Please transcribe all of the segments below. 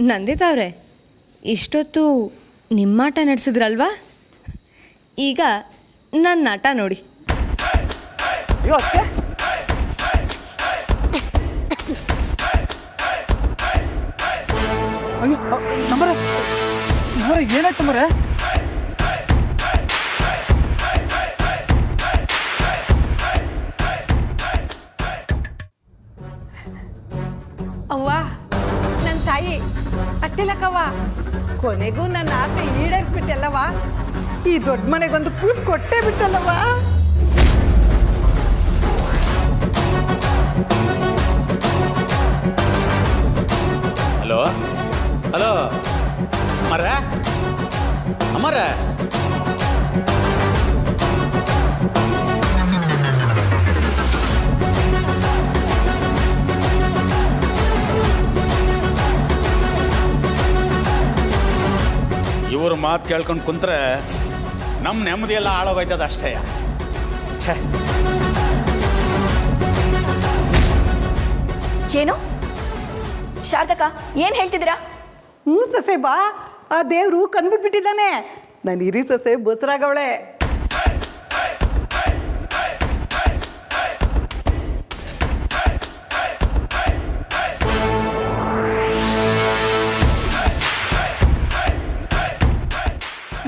ನಂದಿತವ್ರೆ, ಇಷ್ಟೊತ್ತು ನಿಮ್ಮಾಟ ನಡೆಸಿದ್ರಲ್ವಾ? ಈಗ ನನ್ನ ಆಟ ನೋಡಿ. ಏನಾಯ್ತು ಮರೆ? ಅವ್ವ, ನನ್ನ ತಾಯಿ ಅಟ್ಟಿಲಕ್ಕವ್ವ, ಕೊನೆಗೂ ನನ್ನ ಆಸೆ ಈಡೇರಿಸ್ಬಿಟ್ಟಲ್ಲವ್ವ. ಈ ದೊಡ್ಡ ಮನೆಗೊಂದು ಕೂಸು ಕೊಟ್ಟೇ ಬಿಟ್ಟಲ್ಲವ್ವ. ಹಲೋ ಹಲೋ ಅಮ್ಮರ ಅಮ್ಮರ, ಇವ್ರ ಮಾತು ಕೇಳ್ಕೊಂಡು ಕುಂತ್ರೆ ನಮ್ಮ ನೆಮ್ಮದಿ ಎಲ್ಲ ಹಾಳೋಗೈತದ ಅಷ್ಟೇ. ಛೇ, ಏನು ಶಾರದಕ್ಕ, ಏನು ಹೇಳ್ತಿದ್ದೀರಾ? ಹ್ಞೂ ಸೊಸೆ ಬಾ, ಆ ದೇವ್ರು ಕಂಡ್ಬಿಟ್ಬಿಟ್ಟಿದ್ದಾನೆ. ನನ್ನ ಹಿರಿ ಸೊಸೆ ಬಸರಾಗವಳೆ.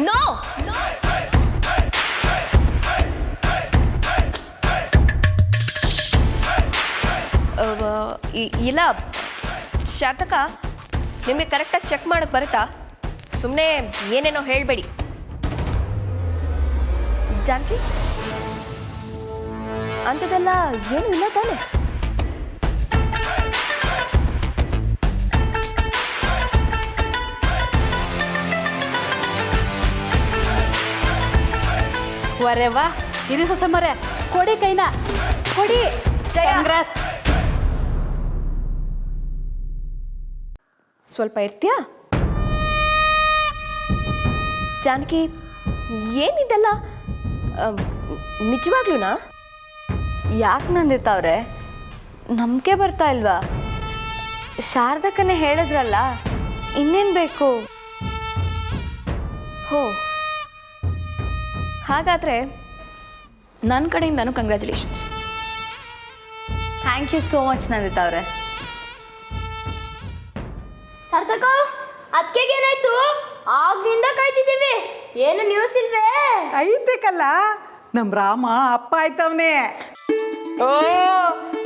ನೋ, ಇಲ್ಲ ಶಾರದಕ್ಕ, ನಿಮಗೆ ಕರೆಕ್ಟಾಗಿ ಚೆಕ್ ಮಾಡಕ್ಕೆ ಬರುತ್ತಾ? ಸುಮ್ಮನೆ ಏನೇನೋ ಹೇಳಬೇಡಿ. ಜಾನಕಿ, ಅಂಥದ್ದೆಲ್ಲ ಏನೂ ಇಲ್ಲ ತಾನೆ? ವರೆ ವಾ, ಇರಿ ಸೊಸೆ ಮರೆ, ಕೊಡಿ ಕೈನ ಕೊಡಿ. ಜಯ, ಸ್ವಲ್ಪ ಇರ್ತೀಯಾ? ಜಾನಕಿ, ಏನಿದೆಲ್ಲ ನಿಜವಾಗ್ಲೂನಾ? ಯಾಕೆ ನಂದಿತವ್ರೆ, ನಂಬಿಕೆ ಬರ್ತಾ ಇಲ್ವಾ? ಶಾರದಕ್ಕನೇ ಹೇಳಿದ್ರಲ್ಲ, ಇನ್ನೇನು ಬೇಕು? ಹೋ, ಹಾಗಾದರೆ ನನ್ನ ಕಡೆಯಿಂದನೂ congratulations. Thank you so much ನಂದಿತವ್ರೆ. ಸಾರ್ಥಕ, ಅದಕ್ಕೆ ಏನಾಯ್ತು? ಆಗ್ಲಿಂದ ಕಾಯ್ತಿದ್ದೀವಿ, ಏನು ನ್ಯೂಸ್ ಇಲ್ವೇ? ಐತೇಕಲ್ಲ, ನಮ್ಮ ರಾಮ ಅಪ್ಪ ಆಯ್ತವನೇ. ಓ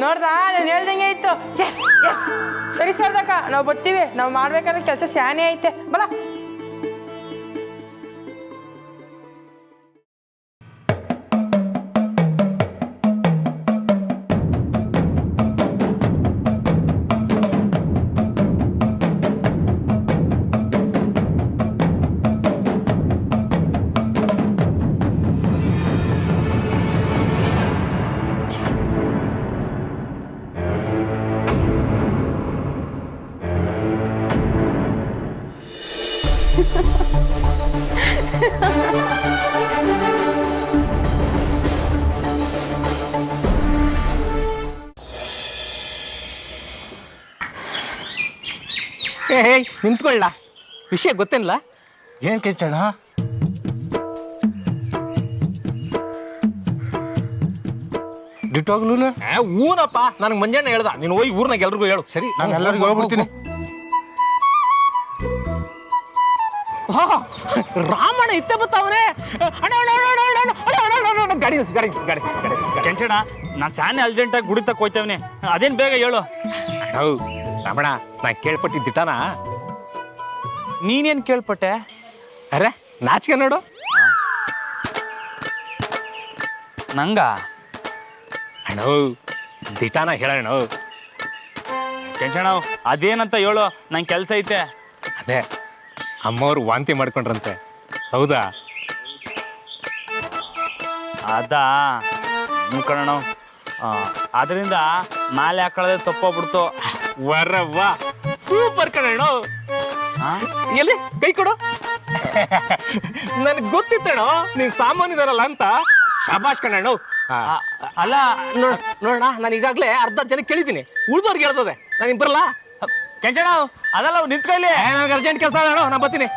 ನೋಡ್ದಾ, ನಾನು ಹೇಳ್ದಂಗೆ ಆಯ್ತು. ಎಸ್ ಎಸ್, ಸರಿ ಸಾರ್ಥಕ, ನಾವು ಬರ್ತೀವಿ. ನಾವು ಮಾಡ್ಬೇಕಾದ್ರೆ ಕೆಲಸ ಶಾನೆ ಐತೆ, ಬಲ. ನಿಂತ್ಕೊಳ್ಳ, ವಿಷಯ ಗೊತ್ತೇನಲ್ಲ? ಏನ್ ಕೆಂಚಣ್ಣ? ದಿಟ್ಟವಾಗ್ಲೂ ಊನಪ್ಪ, ನನಗೆ ಮಂಜಣ್ಣ ಹೇಳ್ದ, ನೀನು ಹೋಗಿ ಊರ್ನಾಗ ಎಲ್ರಿಗೂ ಹೇಳು. ಸರಿ, ನಾನು ಎಲ್ಲರಿಗೂ ಹೋಗ್ಬಿಡ್ತೀನಿ. ರಾಮಣ್ಣ ಇತ್ತೆ ಬತ್ತವನೇ. ಗಾಡಿ ಗಾಡಿ ಗಾಡಿ ಕೆಂಚಣ್ಣ, ನಾನು ಸ್ಯಾನೆ ಅರ್ಜೆಂಟಾಗಿ ಗುಡಿ ತಕ್ಕ ಹೋಯ್ತವನೆ, ಅದೇನು ಬೇಗ ಹೇಳು. ಹೌದು ರಾಮಣ್ಣ, ನಾ ಕೇಳ್ಪಟ್ಟಿದ್ದಾನ. ನೀನೇನು ಕೇಳ್ಪಟ್ಟೆ? ಅರೆ ನಾಚಿಕೆ ನೋಡು. ನಂಗ ಅಣ್ಣ ದಿಟಾನ ಹೇಳಣ್ಣ. ಕೆಂಚಣ್ಣ, ಅದೇನಂತ ಹೇಳು, ನಂಗೆ ಕೆಲಸ ಐತೆ. ಅದೇ ಅಮ್ಮವ್ರು ವಾಂತಿ ಮಾಡ್ಕೊಂಡ್ರಂತೆ, ಹೌದಾ? ಅದಾ ಕಣ, ಅದರಿಂದ ಮಾಲೆ ಹಾಕೊಳ್ಳೋದೇ ತಪ್ಪೋಗ್ಬಿಡ್ತು. ವರವ್ವ, ಸೂಪರ್ ಕಣಣ್ಣ. ಎಲ್ಲಿ ಕೈ ಕೊಡು. ನನಗೆ ಗೊತ್ತಿತ್ತಣ್ಣ ನೀನ್ ಸಾಮಾನ್ಯದಾರಲ್ಲ ಅಂತ. ಶಾಬಾಷ್ ಕಣಣ್ಣ. ಅಲ್ಲ ನೋಡೋಣ, ನಾನು ಈಗಾಗಲೇ ಅರ್ಧ ಜನ ಕೇಳಿದ್ದೀನಿ, ಉಳಿದವ್ರಿಗೆ ಹೇಳ್ತದೆ. ನಾನು ಬರಲ್ಲ. ಕೆಂಚಣ್ಣ ಅದಲ್ಲ ನಿಂತ್ಕೊಳ್ಳಿ. ನನಗೆ ಅರ್ಜೆಂಟ್ ಕೆಲಸ ಅಣ್ಣ, ನಾ ಬರ್ತೀನಿ.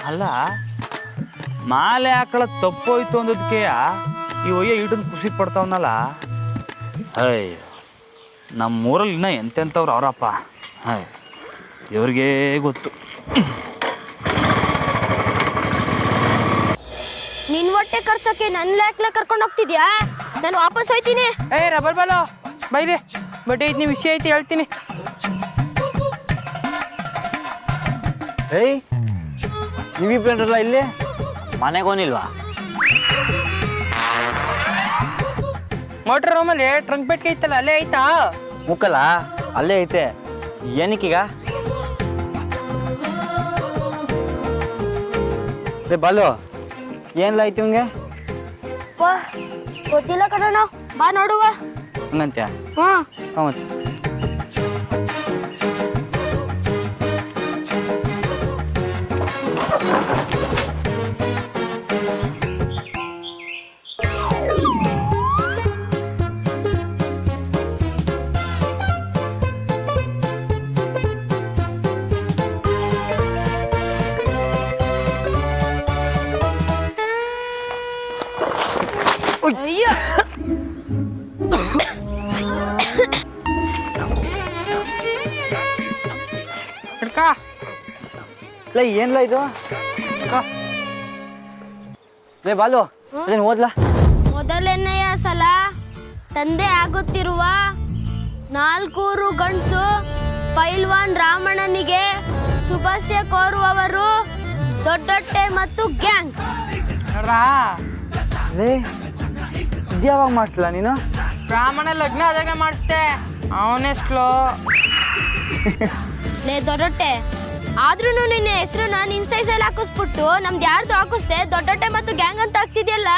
ಅಲ್ಲ ಮಾಲೆ ಹಾಕಳ ತಪ್ಪೋಯ್ತು ಅಂದದಕ್ಕೆ ಈ ಒಯ್ಯ ಈಟನ್ ಖುಷಿ ಪಡ್ತಾವನಲ್ಲ. ಅಯ್ಯೋ ನಮ್ಮೂರಲ್ಲಿ ಇನ್ನ ಎಂತೆಂಥವ್ರು ಅವರಪ್ಪ. ಇವ್ರಿಗೆ ಗೊತ್ತು. ನಿನ್ ಹೊಟ್ಟೆ ಕರ್ಸಕ್ಕೆ ನನ್ನ ಲ್ಯಾಕ್ಲ ಕರ್ಕೊಂಡು ಹೋಗ್ತಿದ್ಯಾ? ನಾನು ವಾಪಸ್ ಹೋಯ್ತೀನಿ. ಏ ರಬ್ಬರ್ ಬಾಲು ಬೈರಿ ಬಟ್ ಐತಿ ವಿಷಯ ಐತಿ ಹೇಳ್ತೀನಿ. ಏಯ್ ನೀವಿಬ್ರಲ್ಲ ಇಲ್ಲಿ ಮನೆಗೋನಿಲ್ವಾ? ಮೋಟ್ರ್ ರೂಮಲ್ಲಿ ಟ್ರಂಕ್ ಪೆಟ್ಟಿಗೆ ಐತಲ್ಲ ಅಲ್ಲೇ ಐತಾ? ಮುಕ್ಕಲ್ಲ ಅಲ್ಲೇ ಐತೆ. ಏನಕ್ಕೀಗ? ರೇ ಬಾಲು ಏನ್ಲ ಐತಿ ಇವಂಗೆ? ಗೊತ್ತಿಲ್ಲ ಕಣಣ್ಣ, ಬಾ ನೋಡುವ. ಹಂಗಂತ್ಯ? ಹ್ಮ್ ಹೌದು. ಅಯ್ಯೋ ಹಿಡ್ಕ ಇಲ್ಲ ಏನ್ಲ ಇದು? ರೇ ಬಾಲು ಅದೇನು ಓದ್ಲಾ? ಮೊದಲನೆಯ ಸಲ ತಂದೆ ಆಗುತ್ತಿರುವ ನಾಲ್ಕೂರು ಗಂಡಸು ಪೈಲ್ವಾನ್ ರಾಮಣ್ಣನಿಗೆ ಶುಭಾಶಯ ಕೋರುವವರು ದೊಡ್ಡೊಟ್ಟೆ ಮತ್ತು ಗ್ಯಾಂಗ್. ರೇ ಇದ್ಯಾವಾಗ ಮಾಡಿಸ್ಲಾ ನೀನು? ಬ್ರಾಹ್ಮಣ ಲಗ್ನ ಆದಾಗ ಮಾಡಿಸ್ದೆ. ಅವನೆಸ್ಟ್ಲು ಲೇ ದೊಡ್ಡೊಟ್ಟೆ, ಆದ್ರೂ ನಿನ್ನ ಹೆಸರನ್ನ ನಿನ್ ಸೈಜಲ್ಲಿ ಹಾಕಿಸ್ಬಿಟ್ಟು ನಮ್ದು ಯಾರ್ದು ಹಾಕಿಸ್ದೆ ದೊಡ್ಡೊಟ್ಟೆ ಮತ್ತು ಗ್ಯಾಂಗ್ ಅಂತ ಹಾಕ್ಸಿದ್ಯಲ್ಲ.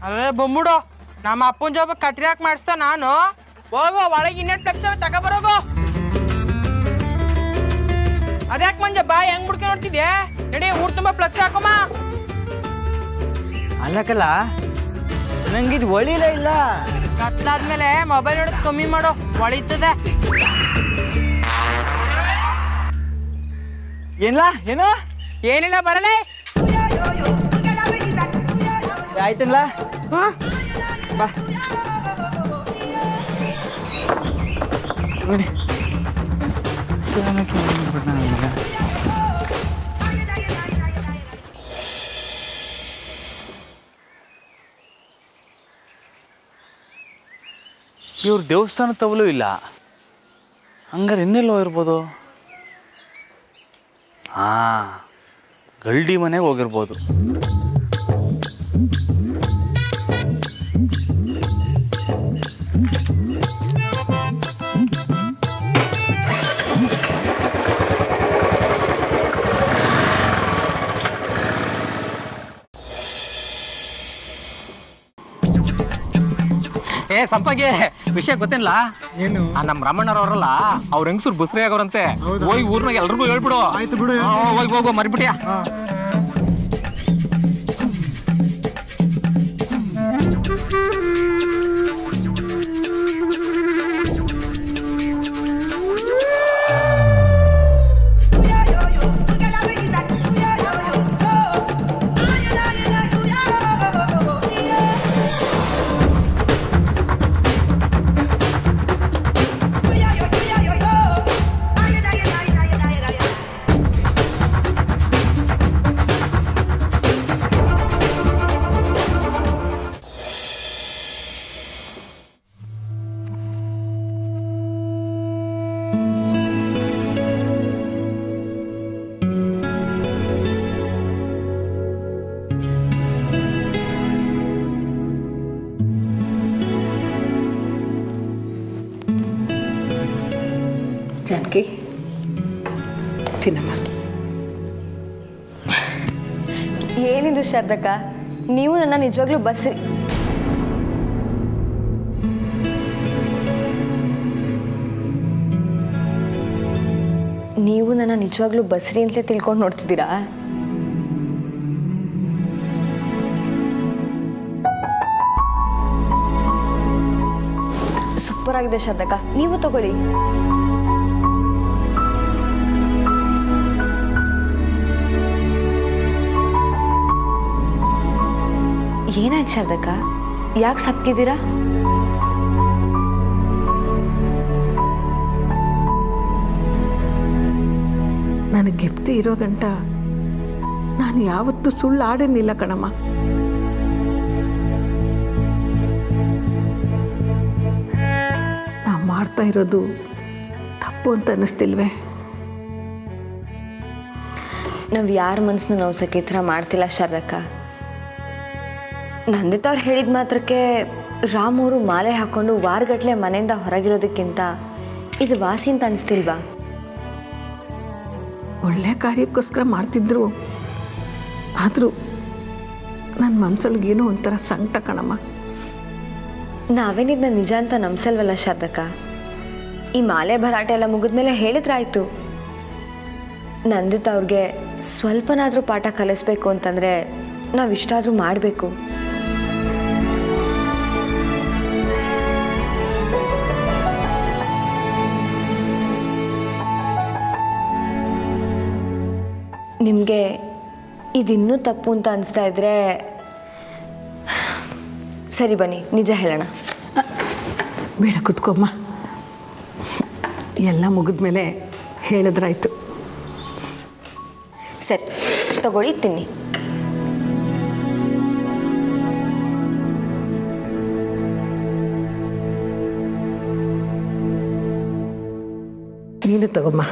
ಅದೇ ಬಂದ್ಬಿಡು ನಮ್ಮ ಅಪ್ಪನ ಜಾಬ್ ಕತ್ರಿ ಹಾಕಿ ಮಾಡಿಸ್ತಾ ನಾನು. ಹೋಗೋ ಒಳಗೆ ಇನ್ನೆಟ್ ಫ್ಲೆಕ್ಸ್ ತಗೊಬರೋಗು. ಅದ್ಯಾಕೆ ಮಂಜ ಬಾಯಿ ಹೆಂಗ್ ಮುಡ್ಕೆ ನೋಡ್ತಿದ್ಯಾ? ನಡಿ ಊರ್ ತುಂಬಾ ಫ್ಲೆಕ್ಸ್ ಹಾಕಮ್ಮ. ಅಲ್ಲಕ್ಕಲ್ಲ ನಂಗಿದು ಒಳಿಲೇ ಇಲ್ಲ. ಕತ್ಲಾದ್ಮೇಲೆ ಮೊಬೈಲ್ ನೋಡೋದು ಕಮ್ಮಿ ಮಾಡೋ, ಒಳಿತದೆ. ಏನ್ಲ ಏನು? ಏನಿಲ್ಲ ಬರಲೇ. ಆಯ್ತನ್ಲ ಬಾ ನೋಡಿ. ಇವ್ರ ದೇವಸ್ಥಾನ ತವಲು ಇಲ್ಲ, ಹಂಗಾರೆ ಇನ್ನೆಲ್ಲೋ ಇರ್ಬೋದು. ಗಲ್ಡಿ ಮನೆಗೆ ಹೋಗಿರ್ಬೋದು. ಏ ಸಂಪಂಗಿ, ವಿಷಯ ಗೊತ್ತಿಲ್ಲ ಏನು? ನಮ್ಮ ರಮಣ್ಣರವ್ರಲ್ಲ ಅವ್ರ ಹೆಂಗಸರು ಬಸ್ರಿ ಆಗೋರಂತೆ. ಹೋಗಿ ಊರ್ನಾಗ ಎಲ್ರಿಗೂ ಹೇಳ್ಬಿಡು. ಆಯ್ತು ಬಿಡು. ಹೋಗಿ ಹೋಗೋ ಮರಿಬಿಟ್ಯಾ? ಜಾನಕಿ ತಿನ್ನಮ್ಮ. ಏನಿದು ಶಾರದಕ್ಕ, ನೀವು ನನ್ನ ನಿಜವಾಗ್ಲೂ ಬಸ್ರಿ ಅಂತಲೇ ತಿಳ್ಕೊಂಡು ನೋಡ್ತಿದ್ದೀರಾ? ಸ್ವಲ್ಪ ಸೂಪರ್ ಆಗಿದೆ ಶ್ರದ್ಧಕ್ಕ, ನೀವು ತಗೊಳ್ಳಿ. ಏನಾಯ್ತು ಶ್ರದ್ಧಕ್ಕ, ಯಾಕೆ ಸಪ್ಕಿದ್ದೀರಾ? ನನಗೆ ಗಿಫ್ಟ್ ಇರೋ ಗಂಟ ನಾನು ಯಾವತ್ತೂ ಸುಳ್ಳು ಆಡೇನಿಲ್ಲ ಕಣಮ್ಮ. ನಾವು ಮಾಡ್ತಾ ಇರೋದು ತಪ್ಪು ಅಂತ ಅನ್ನಿಸ್ತಿಲ್ವೇ? ನಾವು ಯಾರ ಮನಸ್ಸನ್ನು ನೋವ್ಸಕ್ಕೆ ಈ ಥರ ಮಾಡ್ತಿಲ್ಲ ಶ್ರದ್ಧಕ್ಕ. ನಂದಿತಾ ಅವ್ರು ಹೇಳಿದ ಮಾತ್ರಕ್ಕೆ ರಾಮ್ ಅವರು ಮಾಲೆ ಹಾಕ್ಕೊಂಡು ವಾರಗಟ್ಟಲೆ ಮನೆಯಿಂದ ಹೊರಗಿರೋದಕ್ಕಿಂತ ಇದು ವಾಸಿ ಅಂತ ಅನಿಸ್ತಿಲ್ವಾ? ಒಳ್ಳೆ ಕಾರ್ಯಕ್ಕೋಸ್ಕರ ಮಾಡ್ತಿದ್ರು, ಆದರೂ ನನ್ನ ಮನ್ಸೊಳಗೇನೋ ಒಂಥರ ಸಂಕಟ ಕಣಮ್ಮ. ನಾವೇನಿದ್ನ ನಿಜ ಅಂತ ನಂಬಿಸಲ್ವಲ್ಲ ಶ್ರದ್ಧಕ್ಕ. ಈ ಮಾಲೆ ಭರಾಟೆ ಎಲ್ಲ ಮುಗಿದ್ಮೇಲೆ ಹೇಳಿದ್ರಾಯ್ತು. ನಂದಿತಾ ಅವ್ರಿಗೆ ಸ್ವಲ್ಪನಾದರೂ ಪಾಠ ಕಲಿಸ್ಬೇಕು ಅಂತಂದರೆ ನಾವು ಇಷ್ಟಾದರೂ ಮಾಡಬೇಕು. ನಿಮಗೆ ಇದಿನ್ನೂ ತಪ್ಪು ಅಂತ ಅನಿಸ್ತಾ ಇದ್ರೆ ಸರಿ, ಬನ್ನಿ ನಿಜ ಹೇಳೋಣ. ಬೇಡ, ಕುತ್ಕೊಮ್ಮ. ಎಲ್ಲ ಮುಗಿದ್ಮೇಲೆ ಹೇಳಿದ್ರಾಯ್ತು. ಸರಿ, ತಗೊಳ್ಳಿ, ತಿನ್ನಿ. ನೀನು ತಗೊಮ್ಮ.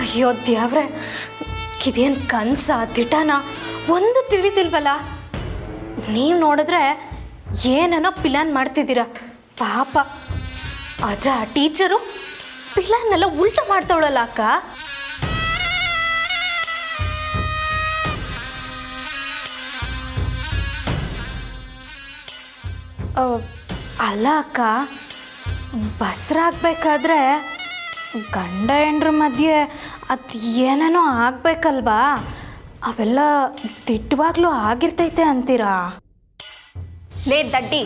ಅಯ್ಯೋ ದೇವ್ರೆ, ಇದೇನು ಕನಸ ದಿಟನ ಒಂದು ತಿಳಿದಿಲ್ವಲ್ಲ. ನೀವು ನೋಡಿದ್ರೆ ಏನೋ ಪ್ಲಾನ್ ಮಾಡ್ತಿದ್ದೀರಾ ಪಾಪ. ಆದರೆ ಆ ಟೀಚರು ಪ್ಲಾನೆಲ್ಲ ಉಲ್ಟ ಮಾಡ್ತಾವಳಲ್ಲ ಅಕ್ಕ. ಅಲ್ಲ ಅಕ್ಕ, ಬಸ್ರಾಗಬೇಕಾದ್ರೆ ಗಂಡ ಹೆಂಡ್ರ ಮಧ್ಯೆ ಅದು ಏನೇನೋ ಆಗಬೇಕಲ್ವಾ? ಅವೆಲ್ಲ ದಿಟ್ಟವಾಗ್ಲೂ ಆಗಿರ್ತೈತೆ ಅಂತೀರಾ? ಲೇ ದಡ್ಡಿ,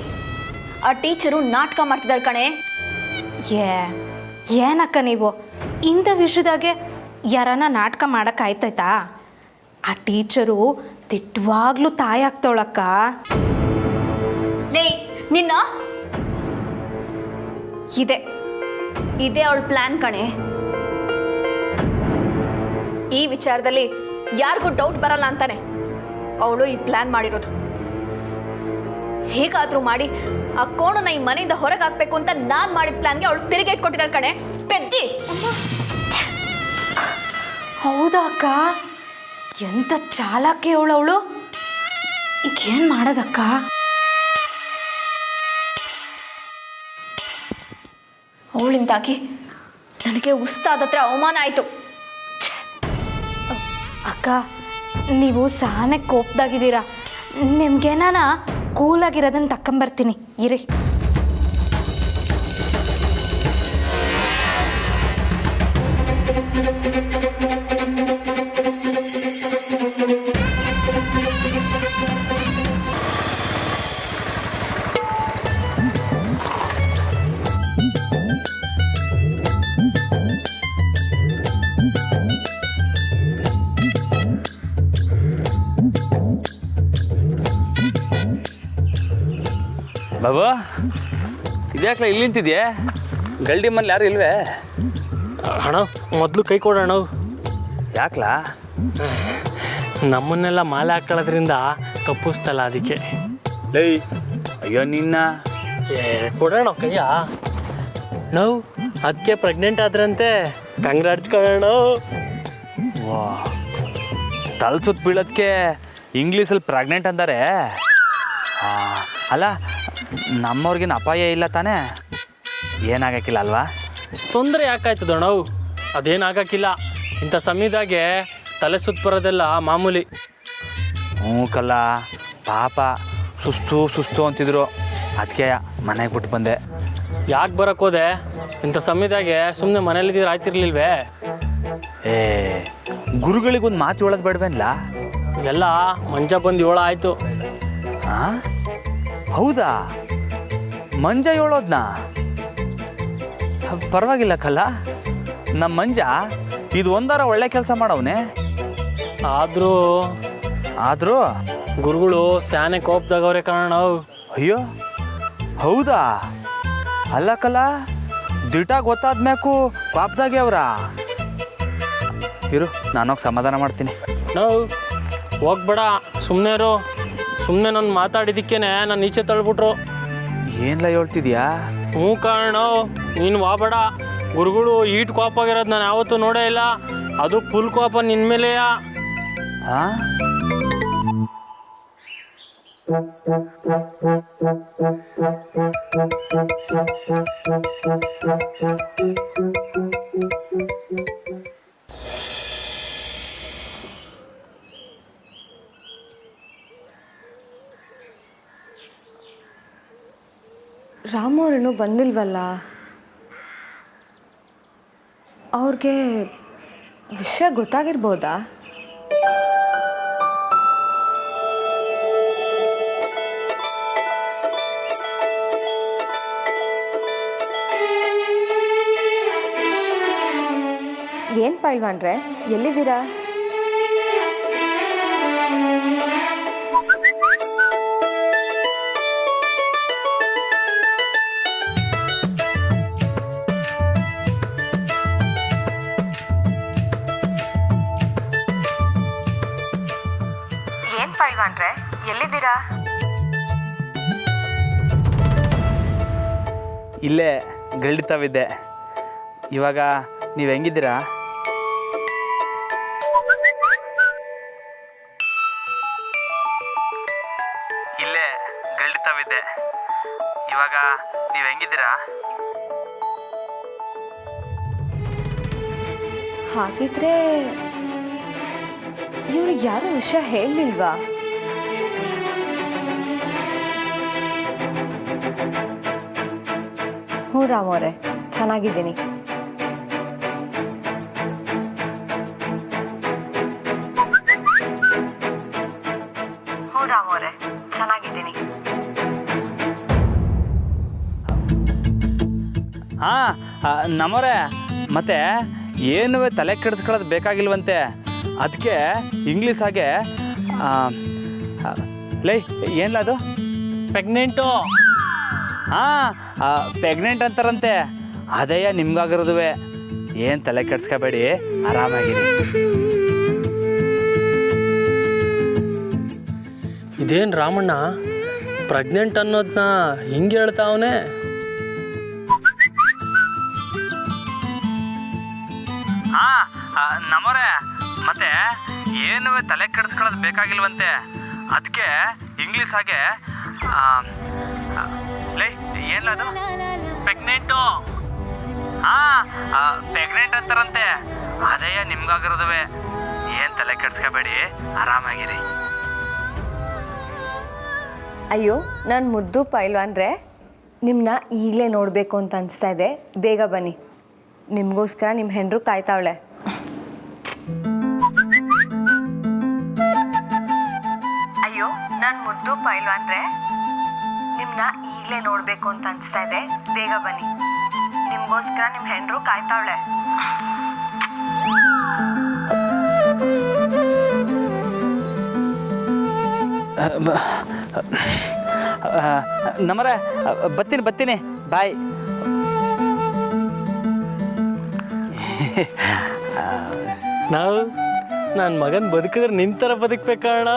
ಆ ಟೀಚರು ನಾಟಕ ಮಾಡ್ತಿದ್ದಾಳೆ ಕಣೆ. ಏನಕ್ಕ ನೀವು ಇಂಥ ವಿಷಯದಾಗೆ ಯಾರನ್ನ ನಾಟಕ ಮಾಡೋಕ್ಕಾಯ್ತೈತಾ? ಆ ಟೀಚರು ದಿಟ್ಟವಾಗ್ಲೂ ತಾಯಿ ಆಗ್ತಾವಳಕ್ಕ. ಲೇ ನಿನ್ನ ಇದೇ ಅವಳ ಪ್ಲಾನ್ ಕಣೆ. ಈ ವಿಚಾರದಲ್ಲಿ ಯಾರಿಗೂ ಡೌಟ್ ಬರಲ್ಲ ಅಂತಾನೆ ಅವಳು ಈ ಪ್ಲಾನ್ ಮಾಡಿರೋದು. ಹೇಗಾದ್ರೂ ಮಾಡಿ ಆ ಕೋಣನ ಈ ಮನೆಯಿಂದ ಹೊರಗೆ ಹಾಕ್ಬೇಕು ಅಂತ ನಾನ್ ಮಾಡಿದ ಪ್ಲಾನ್ಗೆ ಅವಳು ತಿರುಗಿ ಇಟ್ಕೊಟ್ಟಿದ್ದಾಳೆ ಕಣೆ ಪೆದ್ದಿ. ಹೌದಾ ಅಕ್ಕ? ಎಂಥ ಚಾಲಾಕಿ ಅವಳು. ಈಗ ಏನು ಮಾಡೋದಕ್ಕ? ಅವಳಿಂದಾಗಿ ನನಗೆ ಉಸ್ತಾದ್ ಹತ್ರ ಅವಮಾನ ಆಯಿತು. ಅಕ್ಕ, ನೀವು ಸಾನೆ ಕೋಪದಾಗಿದ್ದೀರಾ. ನಿಮ್ಗೇನಾನ ಕೂಲಾಗಿರೋದನ್ನು ತಕ್ಕೊಂಬರ್ತೀನಿ ಇರಿ. ಬಾಬು, ಇದ್ಯಾಕ್ಲ ಇಲ್ಲಿ ನಿಂತಿದ್ಯೆ? ಗಲ್ಡಿ ಮನೇಲಿ ಯಾರು ಇಲ್ವೇ? ಅಣ್ಣ ಮೊದಲು ಕೈ ಕೊಡೋಣ. ಯಾಕ್ಲಾ? ನಮ್ಮನ್ನೆಲ್ಲ ಮಾಲೆ ಹಾಕೊಳ್ಳೋದ್ರಿಂದ ತಪ್ಪಿಸ್ತಲ್ಲ ಅದಕ್ಕೆ. ಲೈ ಅಯ್ಯೋ ನಿನ್ನ ಕೊಡೋಣ ಕೈಯ. ನಾವು ಅದಕ್ಕೆ ಪ್ರೆಗ್ನೆಂಟ್ ಆದ್ರಂತೆ. ಕಂಗ್ರಾಟ್ಸ್ ಕೊಡೋಣ. ವಾ, ತಲೆ ಸುತ್ತ ಬೀಳೋದಕ್ಕೆ ಇಂಗ್ಲೀಷಲ್ಲಿ ಪ್ರೆಗ್ನೆಂಟ್ ಅಂತಾರೆ. ಅಲ್ಲ, ನಮ್ಮವ್ರಿಗೇನು ಅಪಾಯ ಇಲ್ಲ ತಾನೇ? ಏನಾಗಕ್ಕಿಲ್ಲ ಅಲ್ವಾ? ತೊಂದರೆ ಯಾಕಾಯ್ತದ ನಾವು? ಅದೇನಾಗಕ್ಕಿಲ್ಲ. ಇಂಥ ಸಮಯದಾಗೆ ತಲೆ ಸುತ್ತ ಬರೋದೆಲ್ಲ ಮಾಮೂಲಿ. ಹ್ಞೂ ಕಲ್ಲ, ಪಾಪ ಸುಸ್ತು ಅಂತಿದ್ರು, ಅದಕ್ಕೆ ಮನೆಗೆ ಬಿಟ್ಟು ಬಂದೆ. ಯಾಕೆ ಬರೋಕ್ಕೆ ಹೋದೆ? ಇಂಥ ಸಮಯದಾಗೆ ಸುಮ್ಮನೆ ಮನೇಲಿದ್ದರೆ ಆಯ್ತಿರ್ಲಿಲ್ವೇ? ಏ ಗುರುಗಳಿಗೊಂದು ಮಾತು ಹೇಳೋದು ಬೇಡವೇನ್ಲ? ಎಲ್ಲ ಮಂಜ ಬಂದು 7 ಆಯಿತು. ಹಾಂ, ಹೌದಾ? ಮಂಜ ಹೇಳೋದ್ನಾ? ಪರವಾಗಿಲ್ಲ ಕಲ್ಲ, ನಮ್ಮ ಮಂಜ ಇದು ಒಂದಾರ ಒಳ್ಳೆ ಕೆಲಸ ಮಾಡವನೆ. ಆದರೂ ಗುರುಗಳು ಸ್ಯಾನೆ ಕೋಪದಾಗವ್ರೆ ಕಾರಣ. ಅಯ್ಯೋ ಹೌದಾ? ಅಲ್ಲ ಕಲ್ಲ, ದಿಟ ಗೊತ್ತಾದ್ಮ್ಯಾಕು ಕೋಪದಾಗೆ ಅವ್ರ. ಇರು, ನಾನೋಗಿ ಸಮಾಧಾನ ಮಾಡ್ತೀನಿ. ನಾವು ಹೋಗ್ಬೇಡ, ಸುಮ್ಮನೆ ಇರು. ಸುಮ್ಮನೆ ನಾನು ಮಾತಾಡಿದ್ದಕ್ಕೇನೆ ನಾನು ಈಚೆ ತಳ್ಬಿಟ್ರು. ಏನ್ಲ ಹೇಳ್ತಿದ್ಯಾ? ಹ್ಞೂ ಕಾರಣ, ನೀನು ವಾಬೇಡ. ಗುರುಗಳು ಈಟ್ ಕೋಪ ಆಗಿರೋದು ನಾನು ಯಾವತ್ತೂ ನೋಡೇ ಇಲ್ಲ. ಅದು ಫುಲ್ ಕೋಪ ನಿನ್ನ ಮೇಲೆಯ. ಹಾಂ, ರಾಮು ಅವ್ರೇನೂ ಬಂದಿಲ್ವಲ್ಲ? ಅವ್ರಿಗೆ ವಿಷಯ ಗೊತ್ತಾಗಿರ್ಬೋದಾ? ಏನು ಪೈಲ್ವಾನ್ರೆ, ಎಲ್ಲಿದ್ದೀರಾ? ಏನು ಪೈಲ್ವಾನ್ರೆ, ಎಲ್ಲಿದ್ದೀರಾ? ಇಲ್ಲೇ ಗಳ್ಳಿತಾವಿದ್ದೆ. ಇವಾಗ ನೀವು ಹೆಂಗಿದ್ದೀರಾ? ಇಲ್ಲೇ ಗಳ್ಳಿತಾವಿದ್ದೆ. ಇವಾಗ ನೀವು ಹೆಂಗಿದ್ದೀರಾ? ಹಾಗಿದ್ರೆ ಇವ್ರಿಗೆ ಯಾರೂ ವಿಷಯ ಹೇಳಲಿಲ್ವಾ? ಹ್ಞೂ ರಾಮು ಅವರೇ, ಚೆನ್ನಾಗಿದ್ದೀನಿ. ಹ್ಞೂ ರಾಮು ಅವರೇ, ಚೆನ್ನಾಗಿದ್ದೀನಿ. ಹಾಂ, ನಮ್ಮರೇ, ಮತ್ತೆ ಏನು ತಲೆ ಕೆಡಿಸ್ಕೊಳ್ಳೋದು ಬೇಕಾಗಿಲ್ವಂತೆ. ಅದಕ್ಕೆ ಇಂಗ್ಲೀಷ್ ಹಾಗೆ ಲೈ ಏನ್ಲ ಅದು? ಪ್ರೆಗ್ನೆಂಟು. ಹಾಂ, ಪ್ರೆಗ್ನೆಂಟ್ ಅಂತಾರಂತೆ. ಅದೇಯ ನಿಮ್ಗಾಗಿರೋದುವೆ. ಏನು ತಲೆ ಕೆಡ್ಸ್ಕೋಬೇಡಿ, ಆರಾಮಾಗಿರಿ. ಇದೇನು ರಾಮಣ್ಣ ಪ್ರೆಗ್ನೆಂಟ್ ಅನ್ನೋದನ್ನ ಹಿಂಗೆ ಹೇಳ್ತಾವನೆ? ಹಾಂ, ನಮ್ಮರೇ, ಮತ್ತೆ ಏನು ತಲೆ ಕೆಡಿಸ್ಕೊಳ್ಳೋದು ಬೇಕಾಗಿಲ್ವಂತೆ. ಅದಕ್ಕೆ ಇಂಗ್ಲೀಷ್ ಹಾಗೆ ಲೈ ಏನ್ಲ ಅದು? ಪ್ರೆಗ್ನೆಂಟು. ಹಾಂ, ಪ್ರೆಗ್ನೆಂಟ್ ಅಂತಾರಂತೆ. ಅದೇಯ ನಿಮ್ಗಾಗಿರೋದುವೆ. ಏನು ತಲೆ ಕೆಡ್ಸ್ಕೋಬೇಡಿ, ಆರಾಮಾಗಿರಿ. ಅಯ್ಯೋ ನಾನು ಮುದ್ದು ಪೈಲ್ವಾನ್ರೆ, ನಿಮ್ಮನ್ನ ಈಗಲೇ ನೋಡಬೇಕು ಅಂತ ಅನಿಸ್ತಾ ಇದೆ. ಬೇಗ ಬನ್ನಿ, ನಿಮಗೋಸ್ಕರ ನಿಮ್ಮ ಹೆಂಡರು ಕಾಯ್ತಾವಳೆ. ಅಯ್ಯೋ ನಾನು ಮುದ್ದು ಪೈಲ್ವಾನ್ರೆ, ನಿಮ್ಮನ್ನ ಈಗಲೇ ನೋಡಬೇಕು ಅಂತ ಅನಿಸ್ತಾ ಇದೆ. ಬೇಗ ಬನ್ನಿ, ನಿಮಗೋಸ್ಕರ ನಿಮ್ಮ ಹೆಂಡರು ಕಾಯ್ತಾವಳೆ. ನಮ್ಮರೇ, ಬರ್ತೀನಿ, ಬಾಯ್. ನಾವು ನನ್ನ ಮಗನ ಬದುಕಿದ್ರೆ ನಿಂತರ ಬದುಕ್ಬೇಕಣ್ಣ.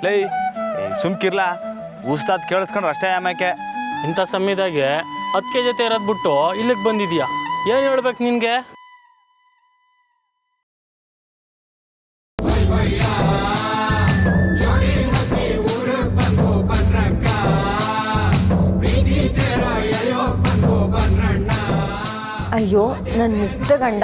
ಲೈ ಸುಮ್ಕಿರ್ಲಾ, ಉಸ್ತಾದ್ ಕೇಳಿಸ್ಕೊಂಡ್ರೆ ಅಷ್ಟೇ ಆಮ್ಯಾಕೆ. ಇಂಥ ಸಮಯದಾಗೆ 10 ಜೊತೆ ಇರೋದು ಬಿಟ್ಟು ಇಲ್ಲಿಗೆ ಬಂದಿದ್ಯಾ? ಏನು ಹೇಳ್ಬೇಕು ನಿನಗೆ? ಅಯ್ಯೋ ನನ್ನ ಮುಗ್ಧ ಗಂಡ.